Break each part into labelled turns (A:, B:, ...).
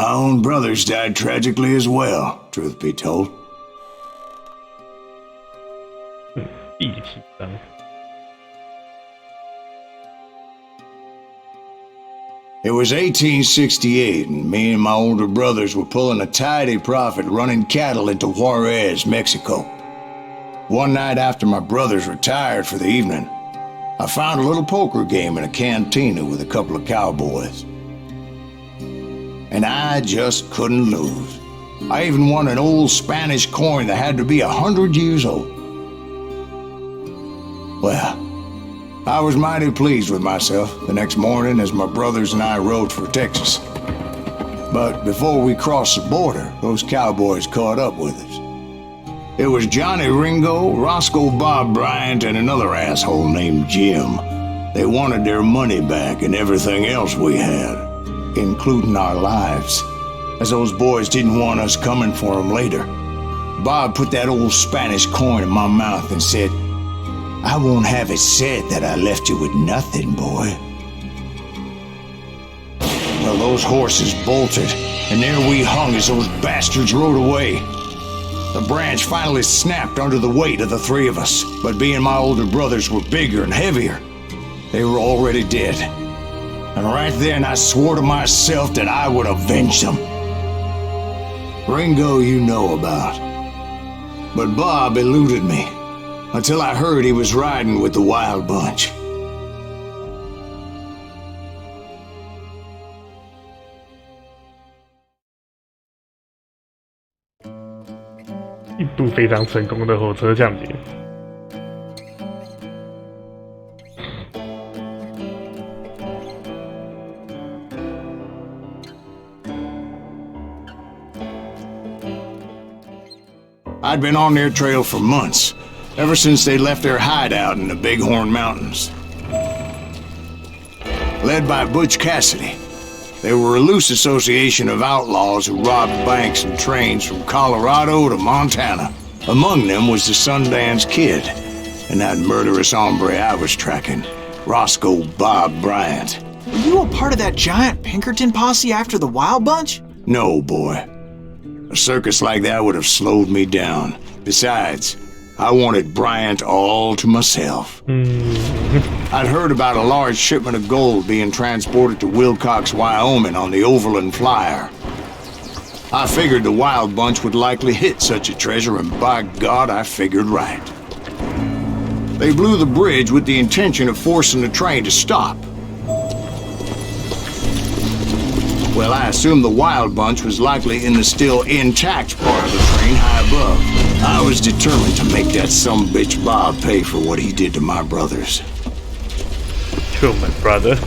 A: My own brothers died tragically as well, truth be told.
B: 第7章。
A: It was 1868, and me and my older brothers were pulling a tidy profit running cattle into Juarez, Mexico. One night after my brothers retired for the evening, I found a little poker game in a cantina with a couple of cowboys. And I just couldn't lose. I even won an old Spanish coin that had to be 100 years old. Well, I was mighty pleased with myself the next morning as my brothers and I rode for Texas. But before we crossed the border, those cowboys caught up with us. It was Johnny Ringo, Roscoe Bob Bryant, and another asshole named Jim. They wanted their money back and everything else we had, including our lives, as those boys didn't want us coming for them later. Bob put that old Spanish coin in my mouth and said, "I won't have it said that I left you with nothing, boy." Well, those horses bolted, and there we hung as those bastards rode away. The branch finally snapped under the weight of the three of us, but being my older brothers were bigger and heavier, they were already dead. And right then I swore to myself that I would avenge them. Ringo you know about. But Bob eluded me, until I heard he was riding with the Wild Bunch.
B: 一部非常成功的火车抢劫。
A: I'd been on their trail for months, ever since they left their hideout in the Bighorn Mountains. Led by Butch Cassidy, they were a loose association of outlaws who robbed banks and trains from Colorado to Montana. Among them was the Sundance Kid, and that murderous hombre I was tracking, Roscoe Bob Bryant.
C: Were you a part of that giant Pinkerton posse after the Wild Bunch?
A: No, boy. A circus like that would have slowed me down. Besides, I wanted Bryant all to myself. I'd heard about a large shipment of gold being transported to Wilcox, Wyoming on the Overland Flyer. I figured the Wild Bunch would likely hit such a treasure, and by God, I figured right. They blew the bridge with the intention of forcing the train to stop. Well, I assumed the Wild Bunch was likely in the still intact part of the train high above. I was determined to make that sumbitch Bob pay for what he did to my brothers.
B: Kill my brother.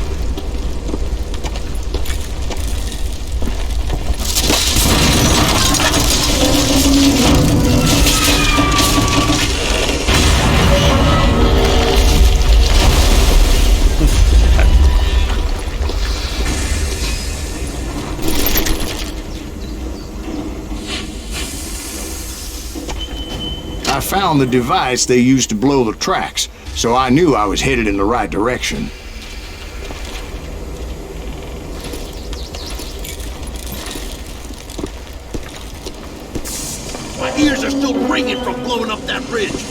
A: I found the device they used to blow the tracks, so I knew I was headed in the right direction.
D: My ears are still ringing from blowing up that bridge.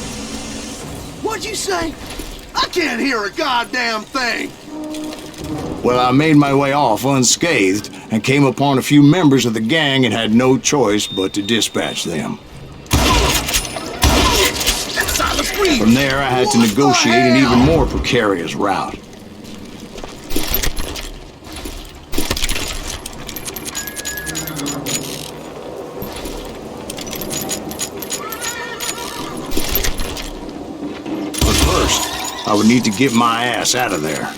D: What'd you say? I can't hear a goddamn thing.
A: Well, I made my way off unscathed and came upon a few members of the gang and had no choice but to dispatch them. From there, I had to negotiate an even more precarious route. But first, I would need to get my ass out of there.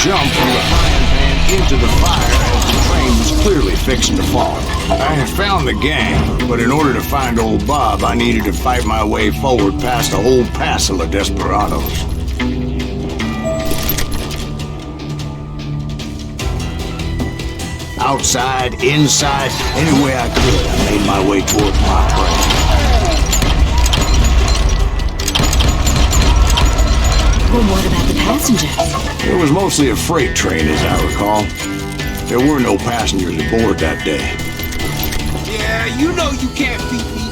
A: Jumped from the frying pan into the fire as the train was clearly fixing to fall. I had found the gang, but in order to find old Bob, I needed to fight my way forward past a whole passel of desperados. Outside, inside, any way I could, I made my way towards my prey.
E: Well, what about the passengers?
A: It was mostly a freight train, as I recall. There were no passengers aboard that day.
D: Yeah, you know you can't beat me.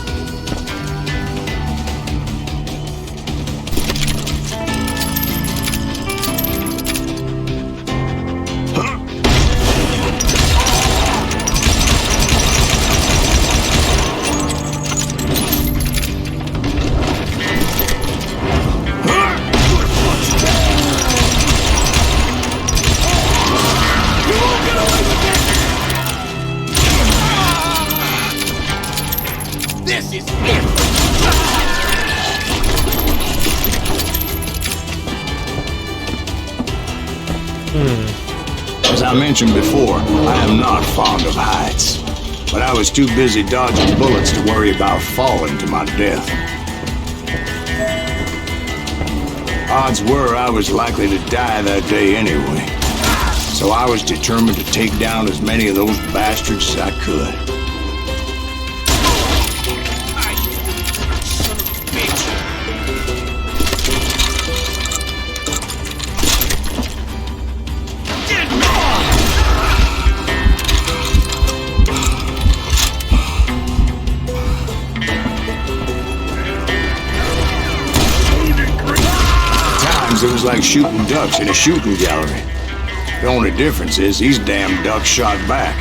D: This is it!
A: As I mentioned before, I am not fond of heights. But I was too busy dodging bullets to worry about falling to my death. Odds were I was likely to die that day anyway. So I was determined to take down as many of those bastards as I could. It was like shooting ducks in a shooting gallery. The only difference is these damn ducks shot back.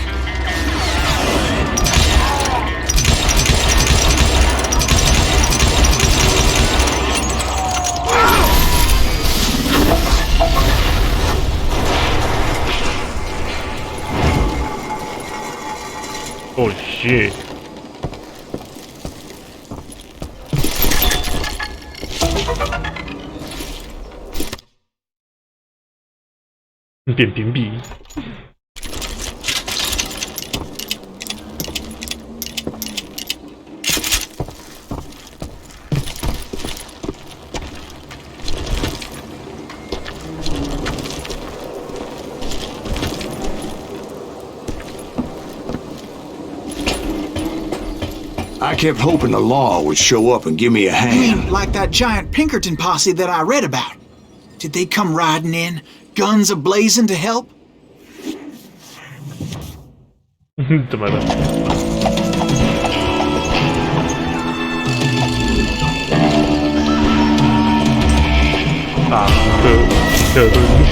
B: Oh shit. Điểm屏蔽。
A: I kept hoping the law would show up and give me a
C: You
A: hand.
C: mean like that giant Pinkerton posse that I read about? Did they come riding in, guns a-blazing to help?
B: 怎么了？啊，这东西。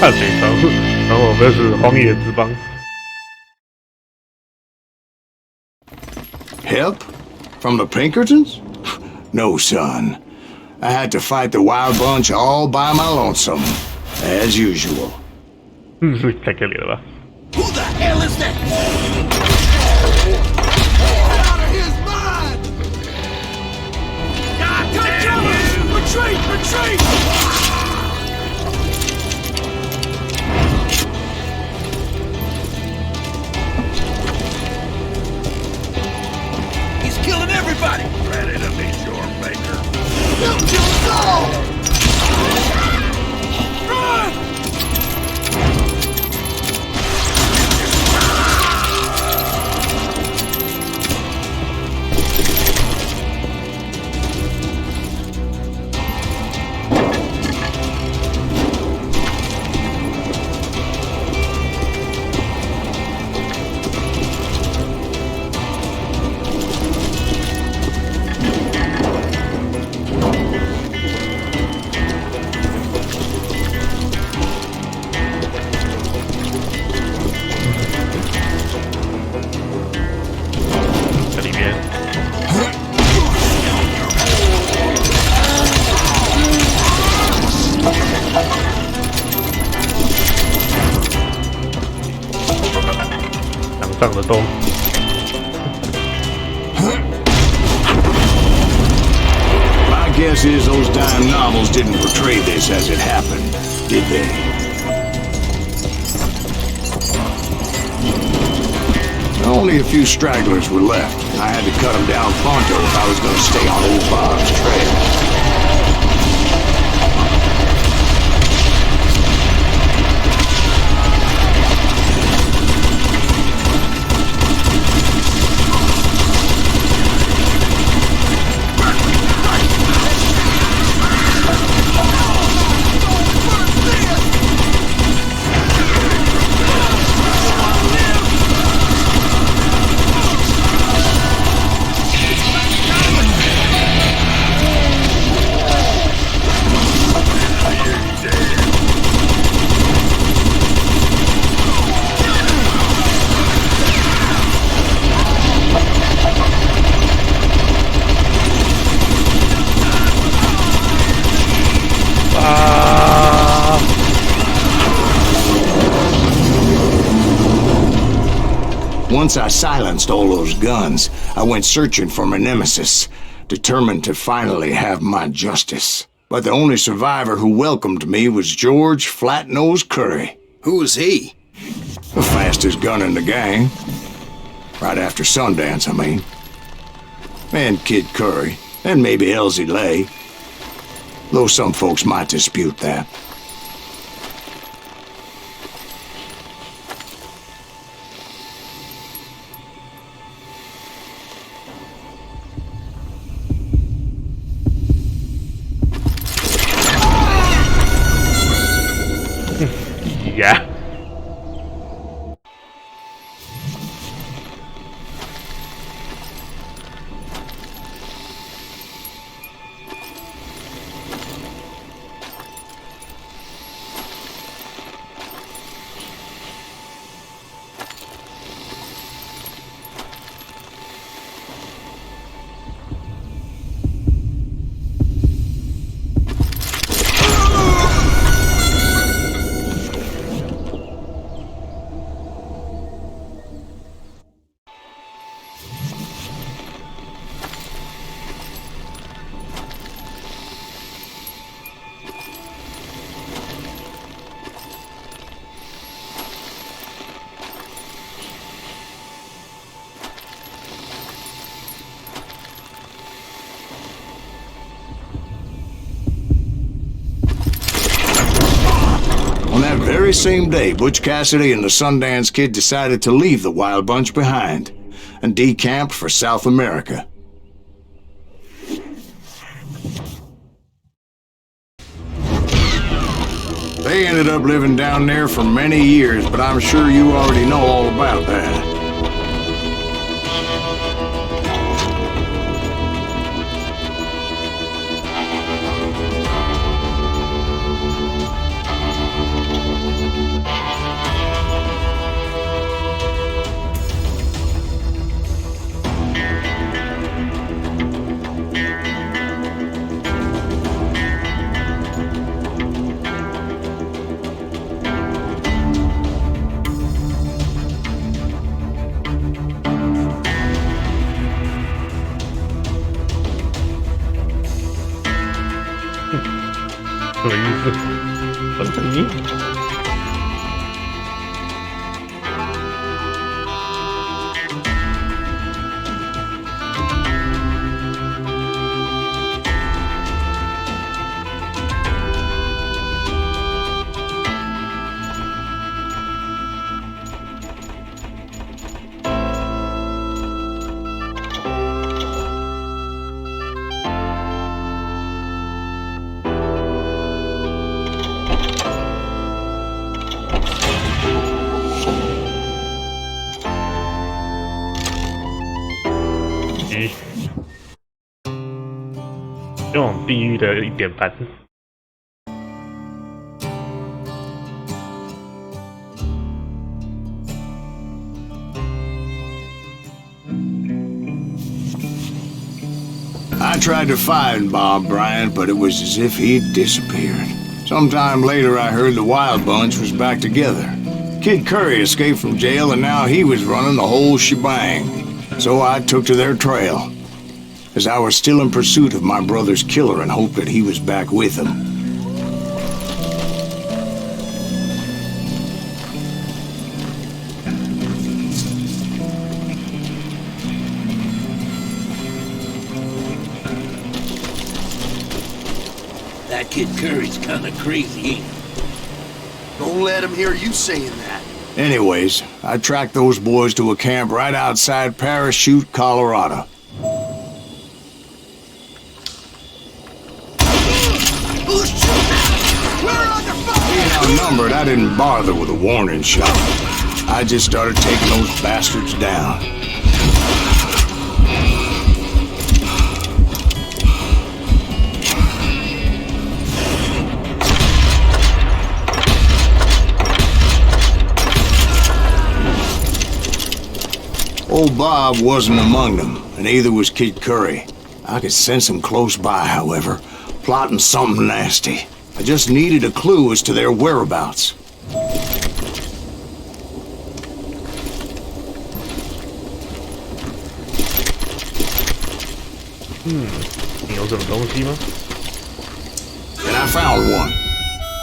B: 看谁传呼，然后这是荒野之邦。
A: Help? From the Pinkertons? No, son. I had to fight the wild bunch all by my lonesome, as usual.
B: 是太可怜了吧？
D: Who the hell is that? Out of his mind! God damn it! Retreat! Retreat! He's killing everybody! Ready to meet your maker. He'll kill us all! Run!
B: 上的都
A: My guess is those dime novels didn't portray this as it happened. did they? Only a few stragglers were left. I had to cut them down pronto if I was going to stay on old Bob's trail. Once I silenced all those guns, I went searching for my nemesis, determined to finally have my justice. But the only survivor who welcomed me was George Flat-Nose Curry.
D: Who was he?
A: The fastest gun in the gang. Right after Sundance, I mean. And Kid Curry, and maybe Elsie Lay. Though some folks might dispute that.
B: Yeah. On that very same day, Butch Cassidy and the Sundance Kid decided to leave the Wild Bunch behind and decamped for South America. They ended up living down there for many years, but I'm sure you already know all about that.这种地狱的一点半。I tried to find Bob Bryant, but it was as if he'd disappeared. Sometime later, I heard the Wild Bunch was back together. Kid Curry escaped from jail, and now he was running the whole shebang. So I took to their trail, as I was still in pursuit of my brother's killer and hoped that he was back with him.
D: Kid Curry's kinda crazy, ain't he? Don't let him hear you saying that.
B: Anyways, I tracked those boys to a camp right outside Parachute, Colorado.
D: Who's shooting? We're under fire!
B: Being outnumbered, I didn't bother with a warning shot. I just started taking those bastards down. Old Bob wasn't among them, and neither was Kid Curry. I could sense him close by, however, plotting something nasty. I just needed a clue as to their whereabouts.
F: 你有什么东西吗？
B: And I found one.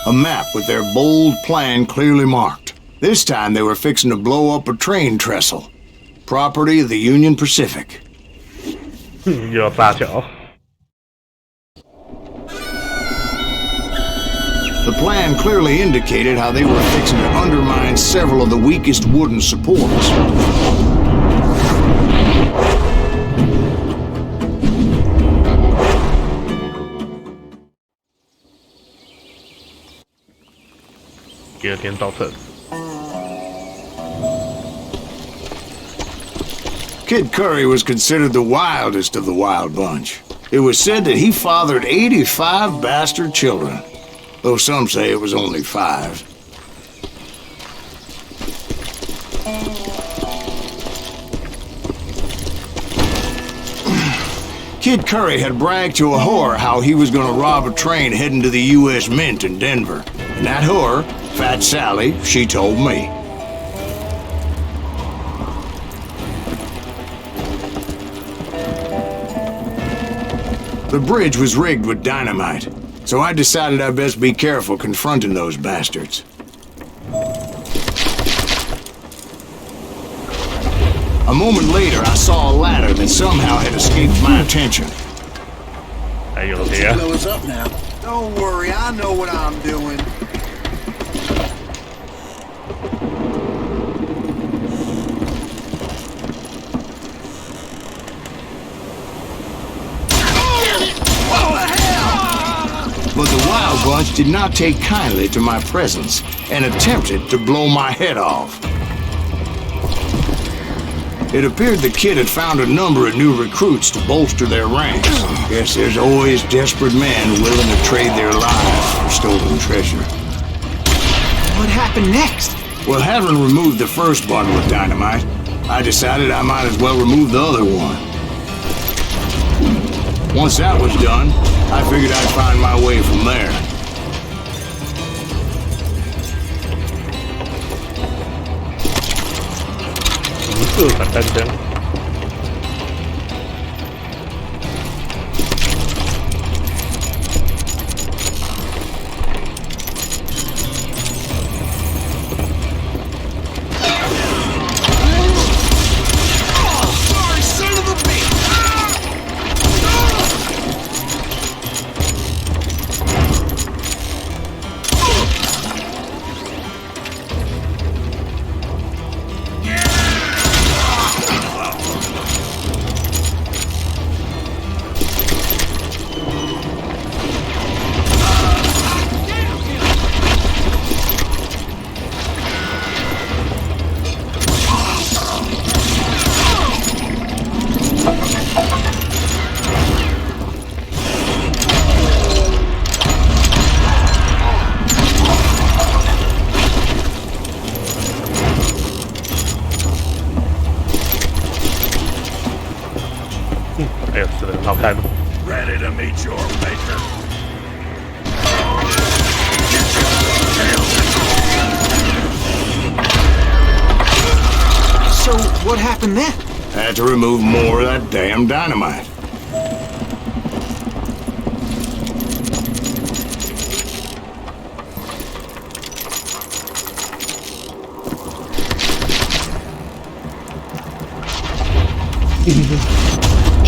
B: A map with their bold plan clearly marked. This time they were fixing to blow up a train trestle. Property of the Union Pacific.
F: 又要炸桥。
B: The plan clearly indicated how they were fixing to undermine several of the weakest wooden supports. Kid Curry was considered the wildest of the wild bunch. It was said that he fathered 85 bastard children, though some say it was only 5. Kid Curry had bragged to a whore how he was going to rob a train heading to the U.S. Mint in Denver. And that whore, Fat Sally, she told me. The bridge was rigged with dynamite, so I decided I'd best be careful confronting those bastards. A moment later, I saw a ladder that somehow had escaped my attention.
D: Blow us up now. Don't worry, I know what I'm doing.
B: But the Wild Bunch did not take kindly to my presence and attempted to blow my head off. It appeared the kid had found a number of new recruits to bolster their ranks. Guess there's always desperate men willing to trade their lives for stolen treasure.
C: What happened next?
B: Well, having removed the first bundle of dynamite, I decided I might as well remove the other one. Once that was done, I figured I'd find my way from there.
D: Sorry, son of a bitch! Ready to meet your maker.
C: So, what happened then?
B: Had to remove more of that damn dynamite.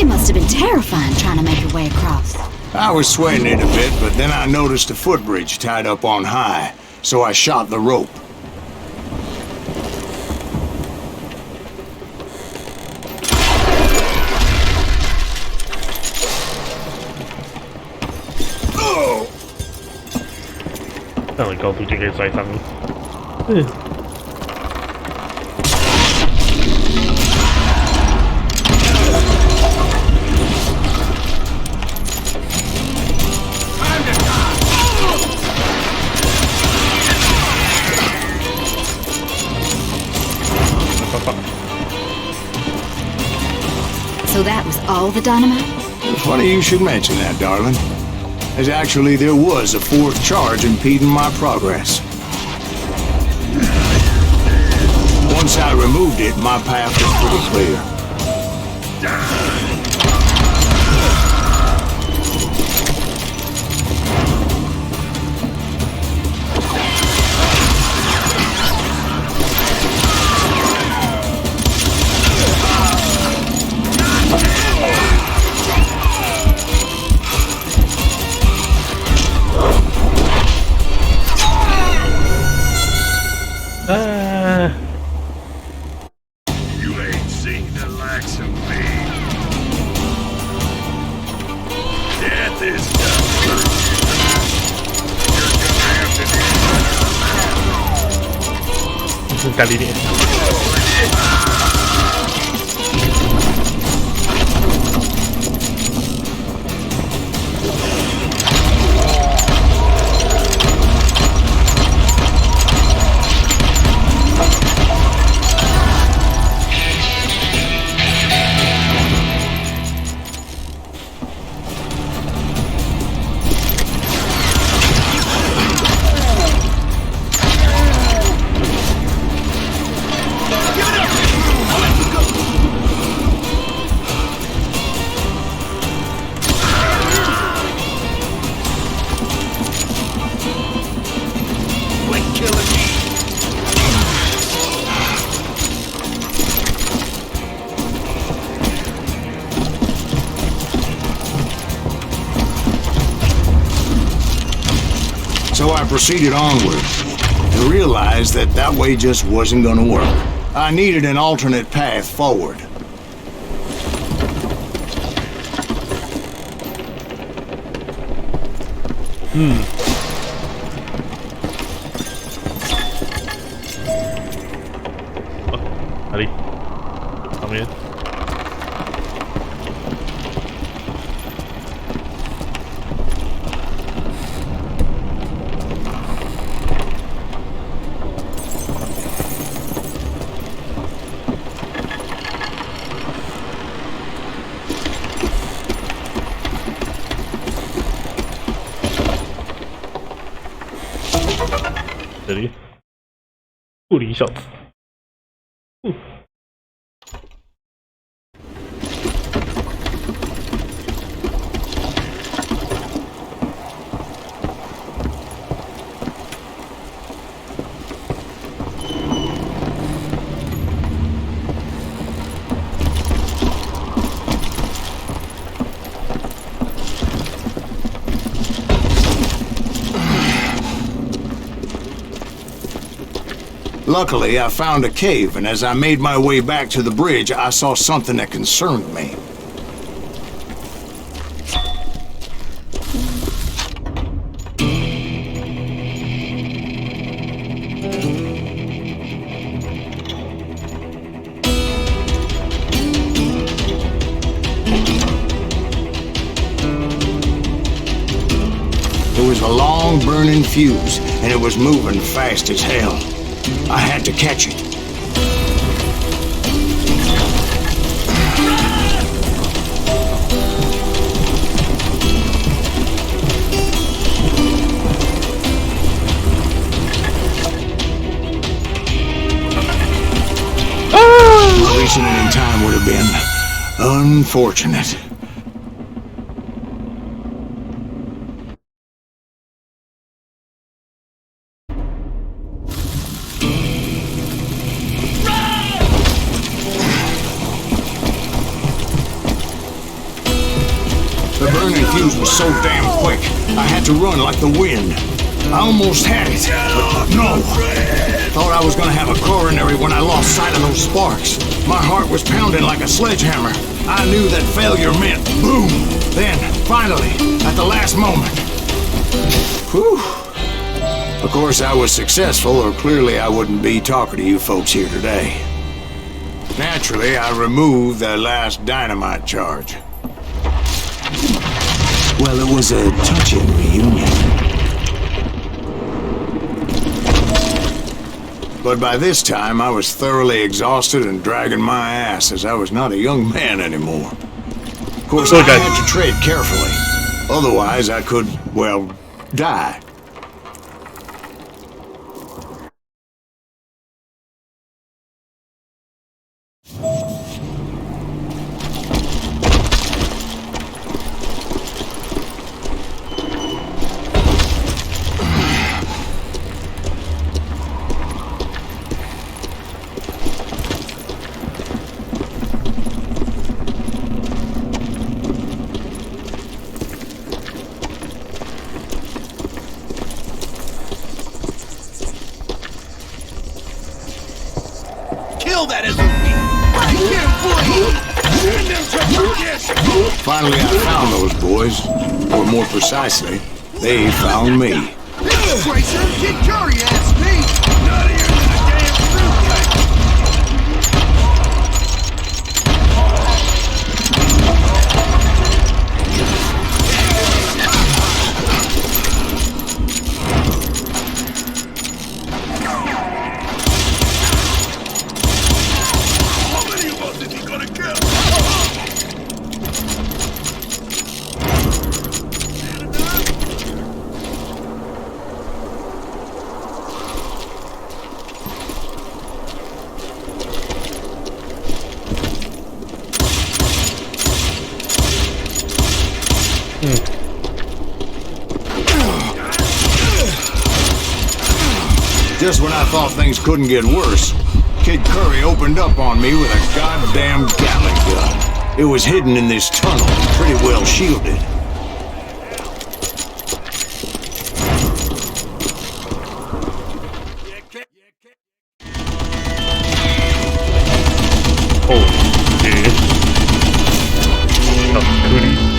E: It must have been terrifying trying to make your way across.
B: I was sweating it a bit, but then I noticed a footbridge tied up on high, so I shot the rope. Oh!
F: 这样的高度就可以摔伤了。
E: So that was all the dynamite?
B: Funny you should mention that, darling. As actually there was a fourth charge impeding my progress. Once I removed it, my path was pretty clear.
D: You ain't seen the likes of me. Death is done. You're gonna have to do
F: 干一点。
B: So I proceeded onward and realized that that way just wasn't gonna work. I needed an alternate path forward.
F: Hmm. 哪里？旁边。这里，布林小子。
B: Luckily, I found a cave, and as I made my way back to the bridge, I saw something that concerned me. It was a long burning fuse, and it was moving fast as hell. I had to catch it. Releasing it in time would have been unfortunate. The burning fuse was so damn quick, I had to run like the wind. I almost had it, but no. Thought I was gonna have a coronary when I lost sight of those sparks. My heart was pounding like a sledgehammer. I knew that failure meant boom. Then, finally, at the last moment. Whew. Of course, I was successful, or clearly I wouldn't be talking to you folks here today. Naturally, I removed that last dynamite charge. Well, it was a touching reunion. But by this time, I was thoroughly exhausted and dragging my ass, as I was not a young man anymore. Of course, I had to tread carefully. Otherwise, I could, well, die.
D: That isn't me.
B: Finally, I found those boys. Or more precisely, they found me.
D: This Tracer, Kid Curry asked me. Nuttier than a damn fruitcake.
B: Just when I thought things couldn't get worse, Kid Curry opened up on me with a goddamn Gatling gun. It was hidden in this tunnel, pretty well shielded.
F: Oh, shit. That's pretty.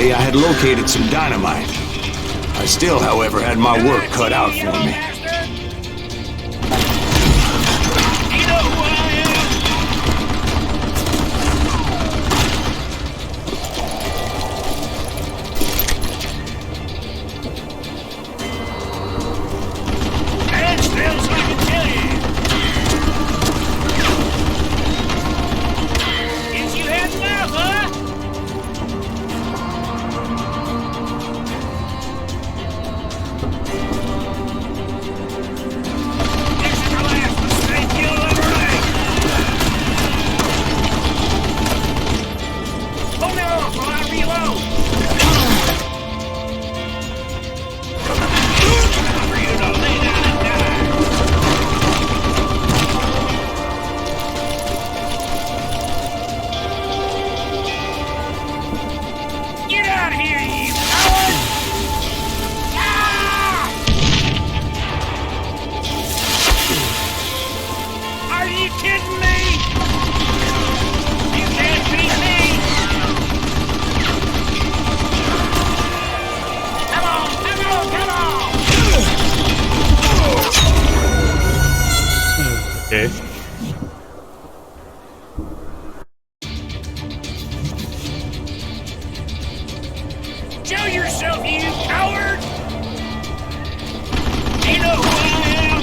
B: I had located some dynamite. I still, however, had my work cut out for me.
F: Okay.
G: Show yourself, you coward! You know who I am?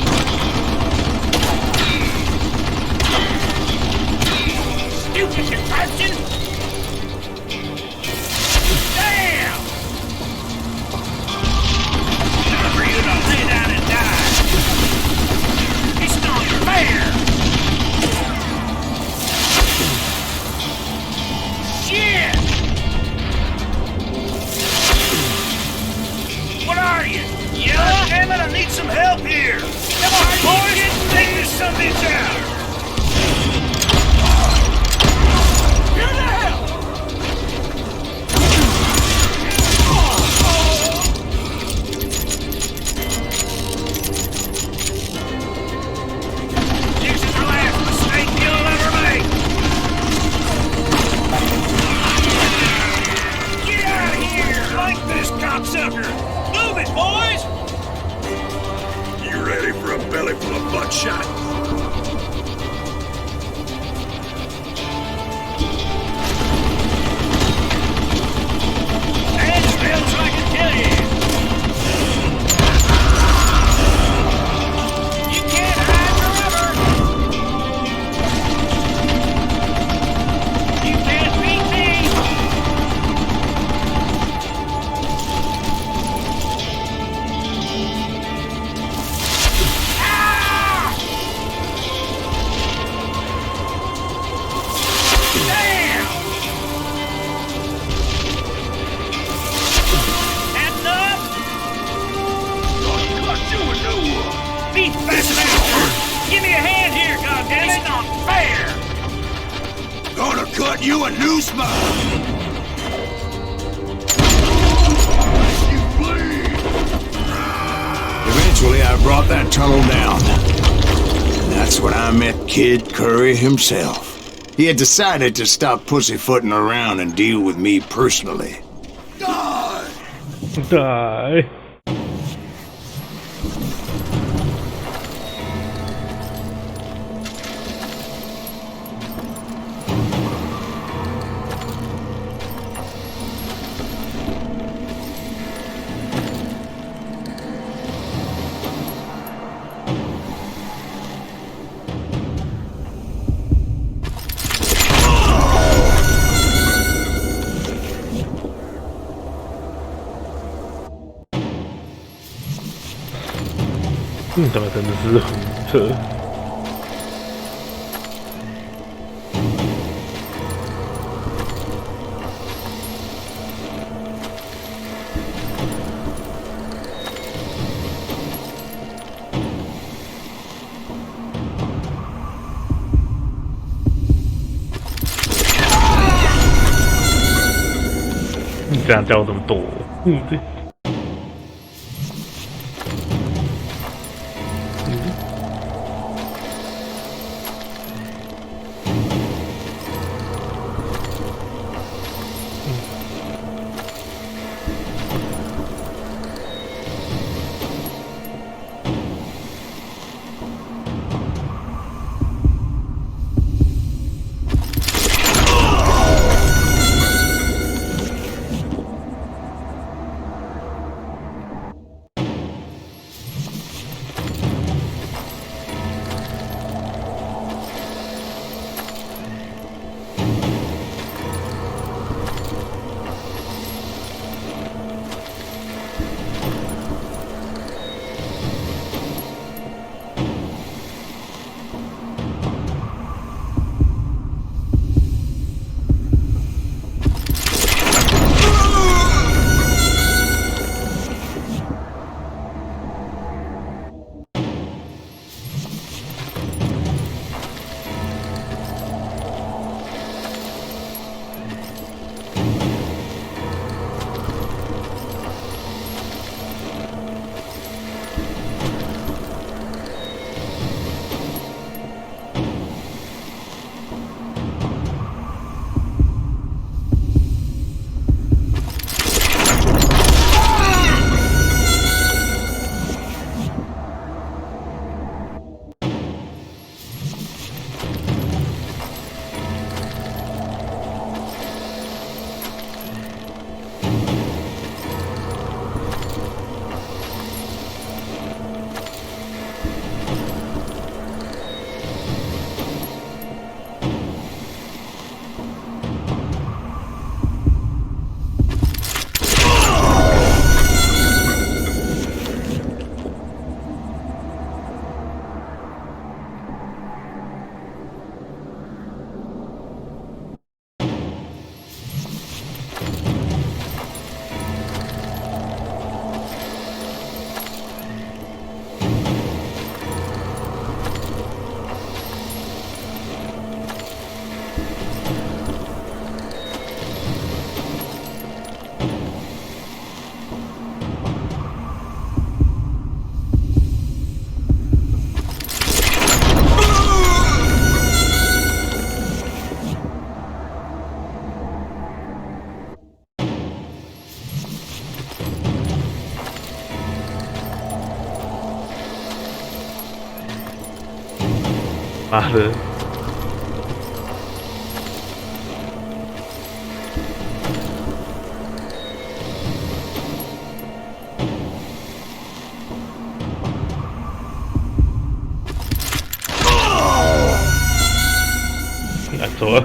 G: Stupid contraption! Damn! Time for you to lay down and die. It's not fair! Shit! What are you? Yeah? Damn it, I need some help here! Come on, boys! Take this sumbitch out! Here the hell! This is the last mistake you'll ever make! Get out of here! Like this, cocksucker! Move it, boys! You ready for a belly full of buckshot? Stand still so I can kill you! You can't hide forever! You can't beat me! Ah! Damn! That's enough! Gonna cut you a new one! Be fast bastard! Give me a hand here, goddammit! It's not fair!
D: Gonna cut you a new smile. You bleed.
B: Eventually, I brought that tunnel down. And that's when I met Kid Curry himself. He had decided to stop pussyfooting around and deal with me personally.
D: Die.
F: Die.他妈真的是很扯。你这样掉这么多，对。妈的！走了。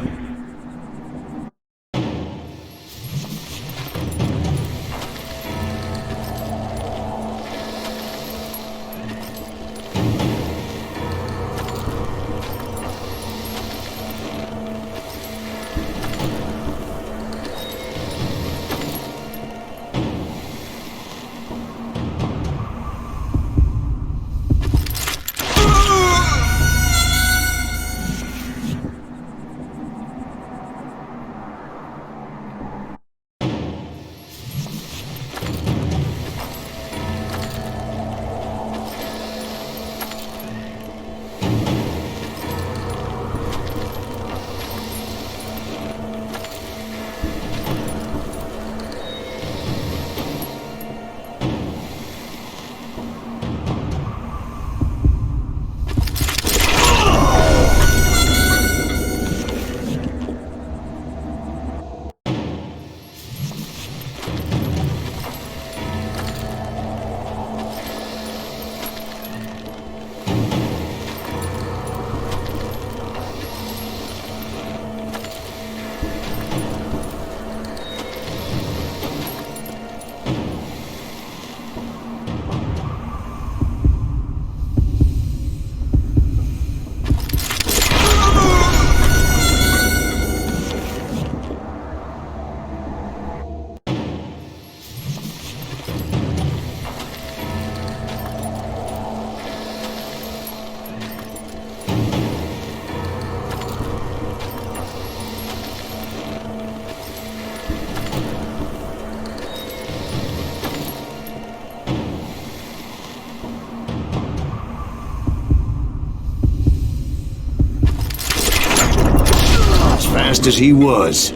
B: Fast as he was,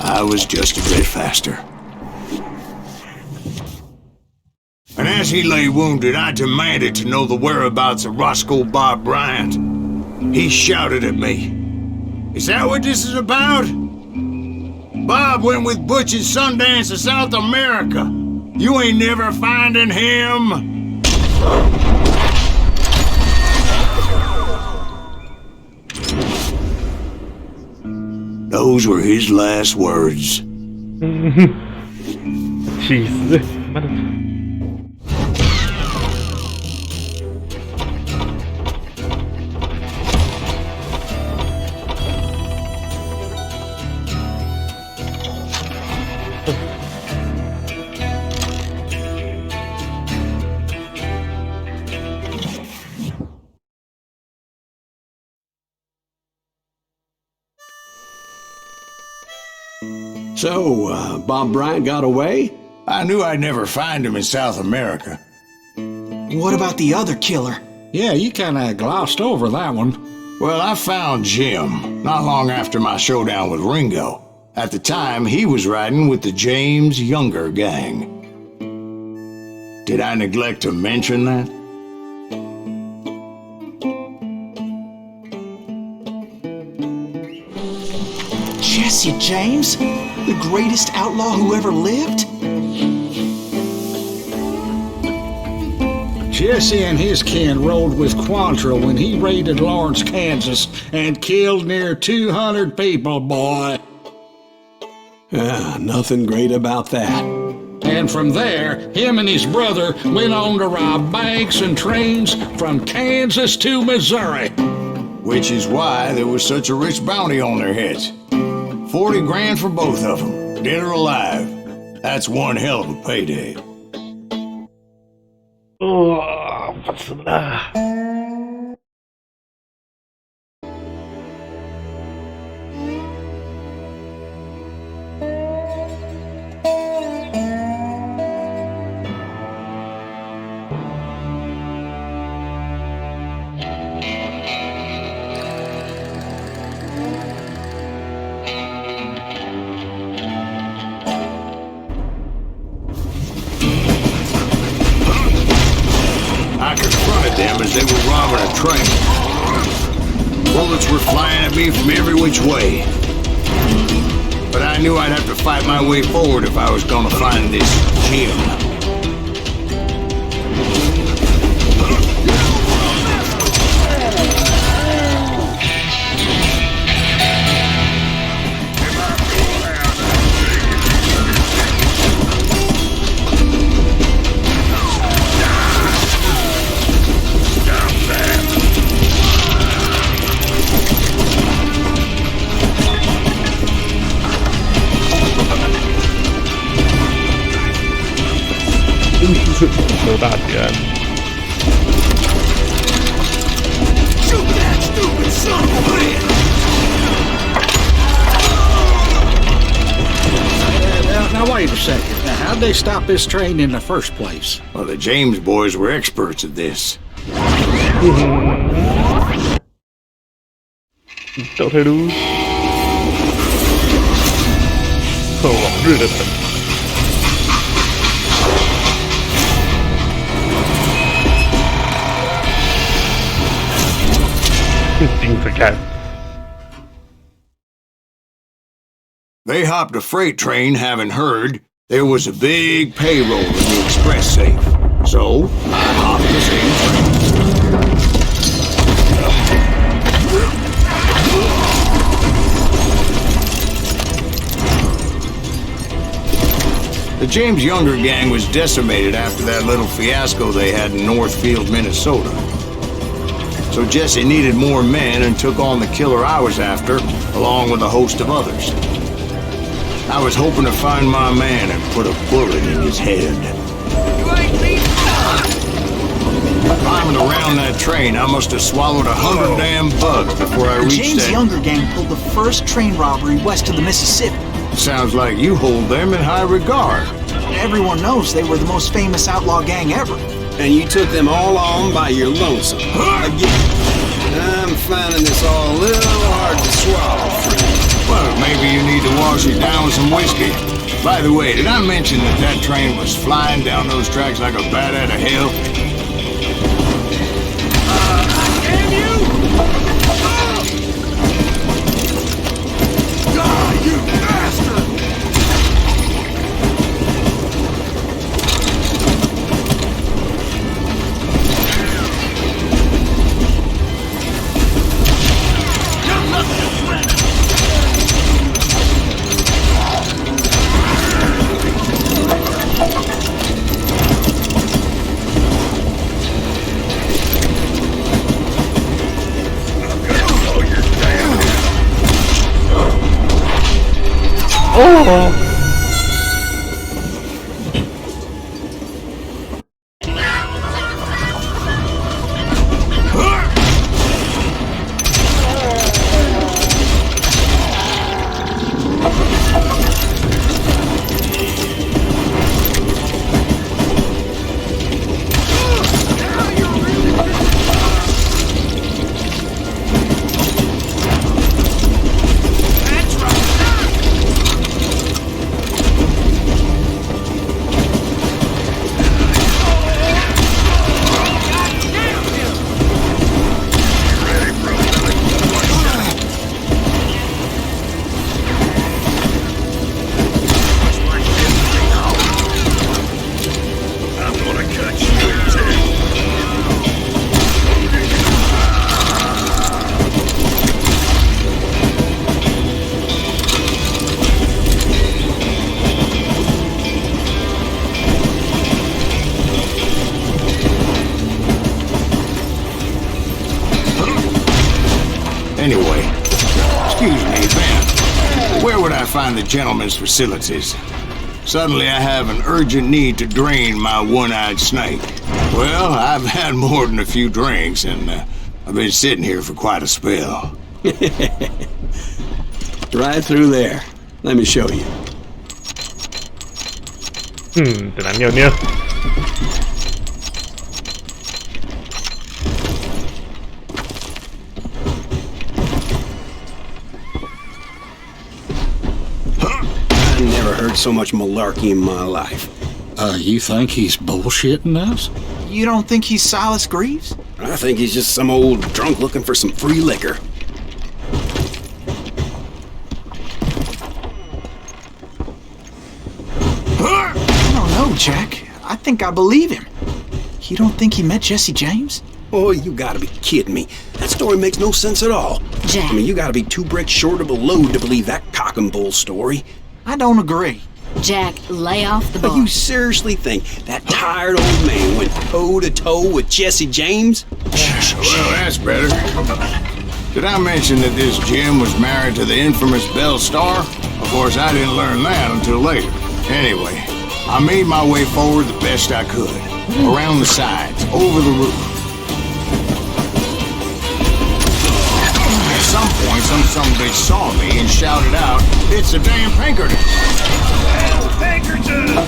B: I was just a bit faster. And as he lay wounded, I demanded to know the whereabouts of Roscoe Bob Bryant. He shouted at me, "Is that what this is about? Bob went with Butch and Sundance to South America. You ain't never finding him." Those were his last words.
F: 气死！妈的！So,
H: Bob Bryant got away?
B: I knew I'd never find him in South America.
C: What about the other killer?
I: Yeah, you kinda glossed over that one.
B: Well, I found Jim not long after my showdown with Ringo. At the time, he was riding with the James Younger gang. Did I neglect to mention that?
C: Jesse James? The greatest outlaw who ever lived?
I: Jesse and his kin rode with Quantrill when he raided Lawrence, Kansas, and killed near 200 people, boy.
H: Nothing great about that.
I: And from there, him and his brother went on to rob banks and trains from Kansas to Missouri.
B: Which is why there was such a rich bounty on their heads. 40 grand for both of them, dead or alive. That's one hell of a payday.
F: 不吃了。
B: I confronted them as they me from every which way. But I knew I'd have to fight my way forward if I was gonna find this gem.
F: 刘大姐。
D: Shoot that stupid son of a bitch!
I: Now wait a second. Now, how'd they stop this train in the first place?
B: Well, the James boys were experts at this.
F: 倒退路，往日的城。
B: They hopped a freight train having heard there was a big payroll in the express safe. So, I hopped the same train. The James Younger gang was decimated after that little fiasco they had in Northfield, Minnesota. So Jesse needed more men and took on the killer I was after, along with a host of others. I was hoping to find my man and put a bullet in his head. Climbing around that train, I must have swallowed 100 damn bugs before I
C: The
B: reached
C: James
B: that...
C: Younger gang pulled the first train robbery west of the Mississippi.
B: Sounds like you hold them in high regard.
C: Everyone knows they were the most famous outlaw gang ever.
J: And you took them all on by your lonesome. Again. I'm finding this all a little hard to swallow, friend.
B: Well, maybe you need to wash it down with some whiskey. By the way, did I mention that that train was flying down those tracks like a bat out of hell?
D: Damn you! Die, you bastard!
F: Oh!
B: Anyway, excuse me, Ben. Where would I find the gentleman's facilities? Suddenly I have an urgent need to drain my one-eyed snake. Well, I've had more than a few drinks, and I've been sitting here for quite a spell.
H: Right through there. Let me show you.
F: 在哪尿尿？
J: I never heard so much malarkey in my life.
I: You think he's bullshitting us?
C: You don't think he's Silas Greaves?
J: I think he's just some old drunk looking for some free liquor.
C: know, Jack. I think I believe him. You don't think he met Jesse James?
J: Oh, you gotta be kidding me. That story makes no sense at all.
E: Jack.
J: I mean, you gotta be 2 bricks short of a load to believe that cock and bull story.
C: I don't agree.
E: Jack, lay off the
J: But
E: bar.
J: you seriously think that tired old man went toe-to-toe with Jesse James?
B: Well, that's better. Did I mention that this Jim was married to the infamous Belle Starr? Of course, I didn't learn that until later. Anyway, I made my way forward the best I could. Around the sides, over the roof. At some point, some bitch saw me and shouted out, "It's a damn Pinkerton!"
G: Pinkerton!
B: Now,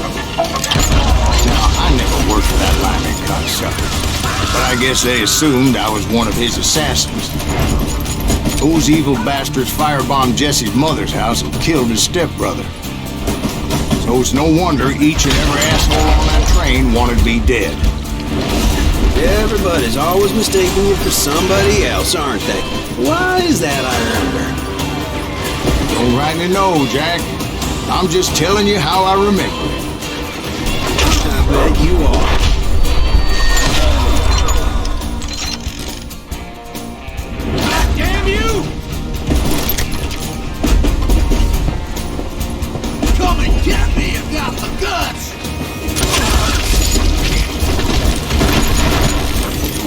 B: I never worked for that lyman cocksucker, but I guess they assumed I was one of his assassins. Those evil bastards firebombed Jesse's mother's house and killed his stepbrother. So it's no wonder each and every asshole on that train wanted me dead.
J: Everybody's always mistaking you for somebody else, aren't they? Why is that, I wonder?
B: Don't rightly know, Jack. I'm just telling you how I remember it.
J: I bet you are.
G: Damn you!
D: Come and get me, you got the guts!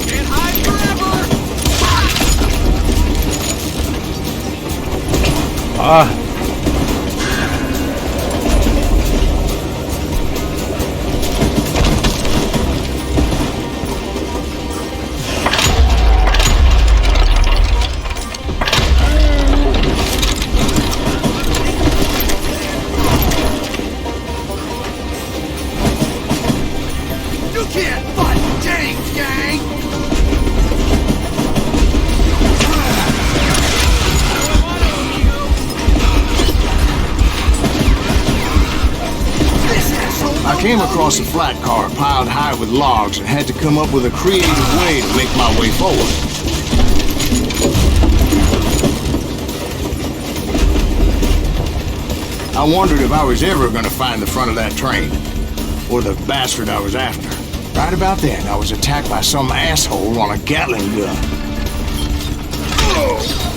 G: Can't hide forever!
F: Ah.
D: You can't fight James, gang! This asshole
B: I came across a flat car piled high with logs and had to come up with a creative way to make my way forward. I wondered if I was ever going to find the front of that train, or the bastard I was after. Right about then, I was attacked by some asshole on a Gatling gun.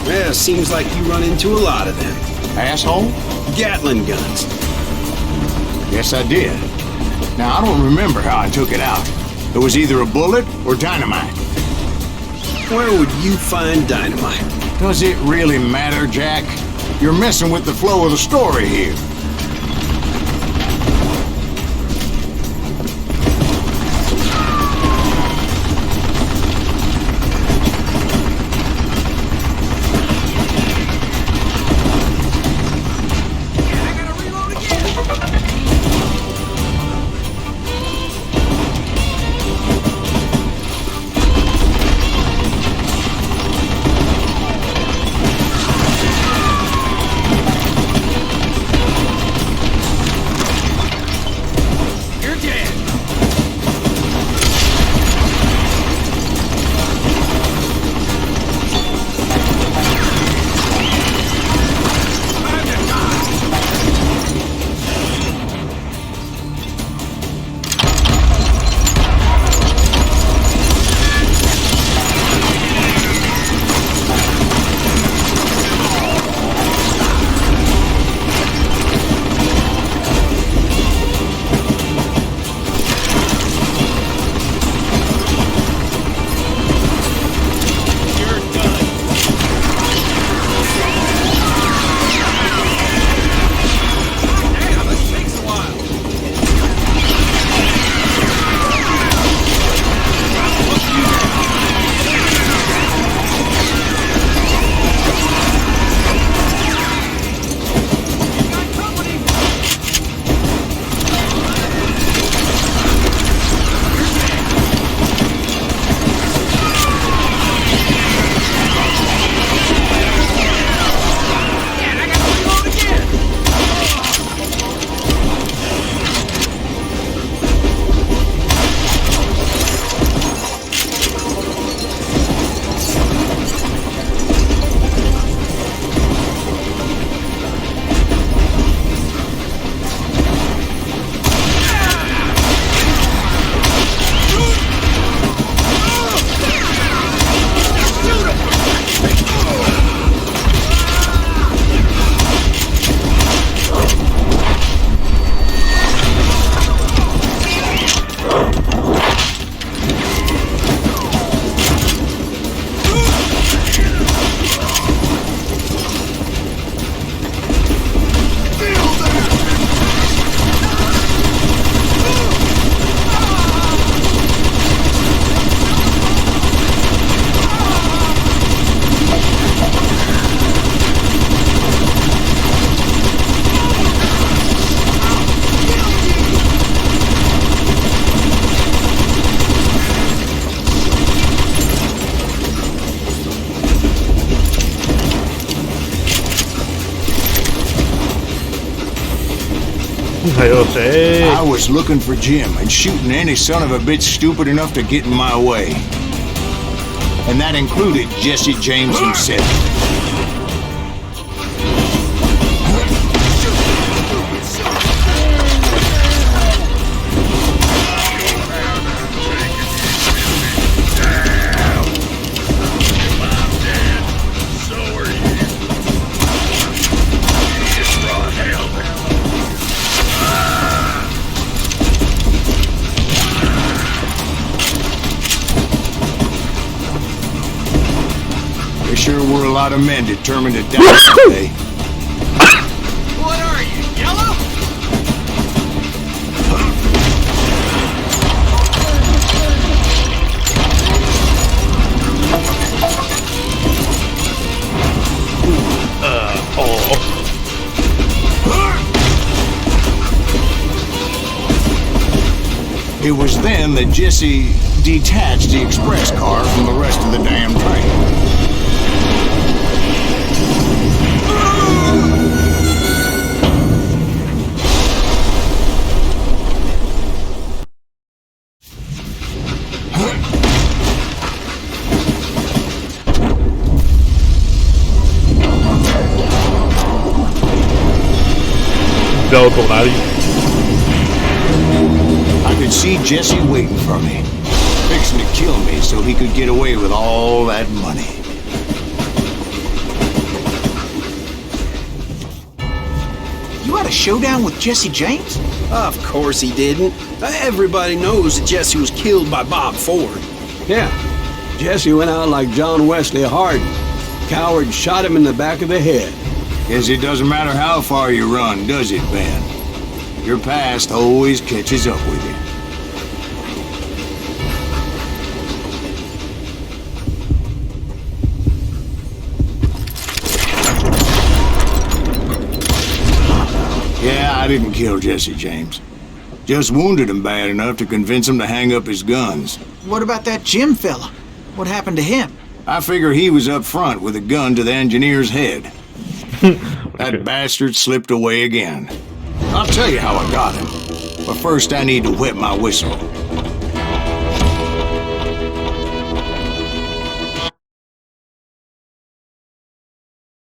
J: Yeah, seems like you run into a lot of them.
B: Asshole?
J: Gatling guns.
B: Yes, I did. Now, I don't remember how I took it out. It was either a bullet or dynamite.
J: Where would you find dynamite?
B: Does it really matter, Jack? You're messing with the flow of the story here.
F: 还有谁？
B: I was looking for Jim and shooting any son of a bitch stupid enough to get in my way. And that included Jesse James himself. There sure were a lot of men determined to die someday.
D: What are you, yellow?
B: It was then that Jesse detached the express car from the rest of the damn train. I could see Jesse waiting for me, fixing to kill me so he could get away with all that money.
C: You had a showdown with Jesse James?
J: Of course he didn't. Everybody knows that Jesse was killed by Bob Ford.
H: Yeah, Jesse went out like John Wesley Hardin. Coward shot him in the back of the head.
B: Guess it doesn't matter how far you run, does it, Ben? Your past always catches up with you. Yeah, I didn't kill Jesse James. Just wounded him bad enough to convince him to hang up his guns.
C: What about that Jim fella? What happened to him?
B: I figure he was up front with a gun to the engineer's head. That bastard slipped away again. I'll tell you how I got him. But first I need to wet my whistle.